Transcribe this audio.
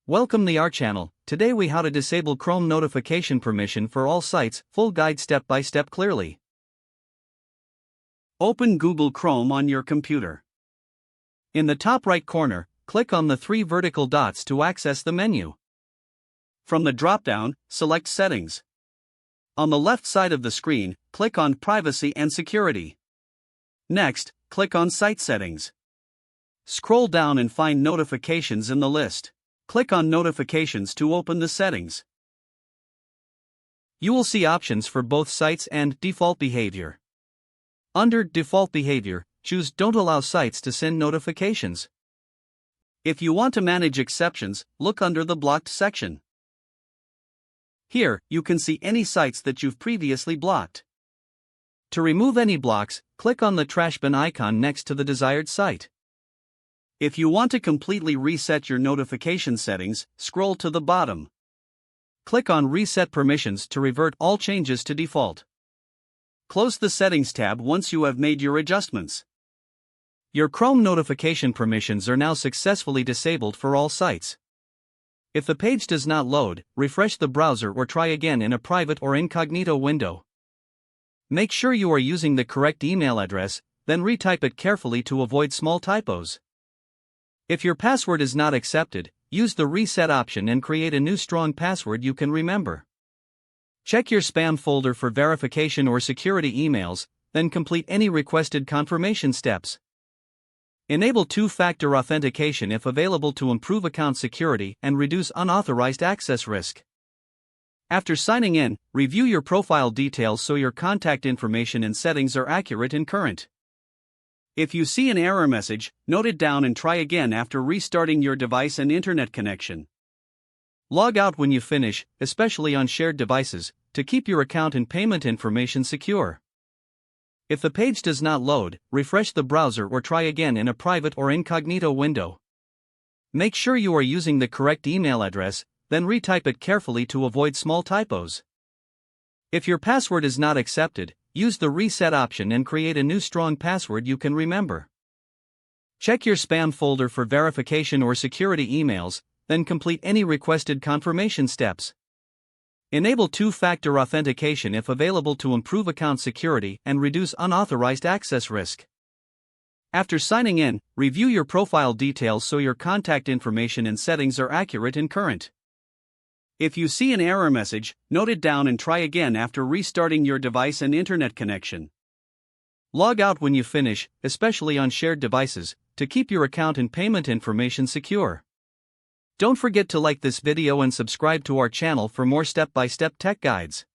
Welcome to our channel. Today we how to disable Chrome notification permission for all sites, full guide step by step clearly. Open Google Chrome on your computer. In the top right corner, click on the three vertical dots to access the menu. From the drop-down, select Settings. On the left side of the screen, click on Privacy and Security. Next, click on Site Settings. Scroll down and find Notifications in the list. Click on Notifications to open the settings. You will see options for both sites and default behavior. Under Default Behavior, choose Don't allow sites to send notifications. If you want to manage exceptions, look under the Blocked section. Here, you can see any sites that you've previously blocked. To remove any blocks, click on the trash bin icon next to the desired site. If you want to completely reset your notification settings, scroll to the bottom. Click on Reset Permissions to revert all changes to default. Close the Settings tab once you have made your adjustments. Your Chrome notification permissions are now successfully disabled for all sites. If the page does not load, refresh the browser or try again in a private or incognito window. Make sure you are using the correct email address, then retype it carefully to avoid small typos. If your password is not accepted, use the reset option and create a new strong password you can remember. Check your spam folder for verification or security emails, then complete any requested confirmation steps. Enable two-factor authentication if available to improve account security and reduce unauthorized access risk. After signing in, review your profile details so your contact information and settings are accurate and current. If you see an error message, note it down and try again after restarting your device and internet connection. Log out when you finish, especially on shared devices, to keep your account and payment information secure. If the page does not load, refresh the browser or try again in a private or incognito window. Make sure you are using the correct email address, then retype it carefully to avoid small typos. If your password is not accepted, use the reset option and create a new strong password you can remember. Check your spam folder for verification or security emails, then complete any requested confirmation steps. Enable two-factor authentication if available to improve account security and reduce unauthorized access risk. After signing in, review your profile details so your contact information and settings are accurate and current. If you see an error message, note it down and try again after restarting your device and internet connection. Log out when you finish, especially on shared devices, to keep your account and payment information secure. Don't forget to like this video and subscribe to our channel for more step-by-step tech guides.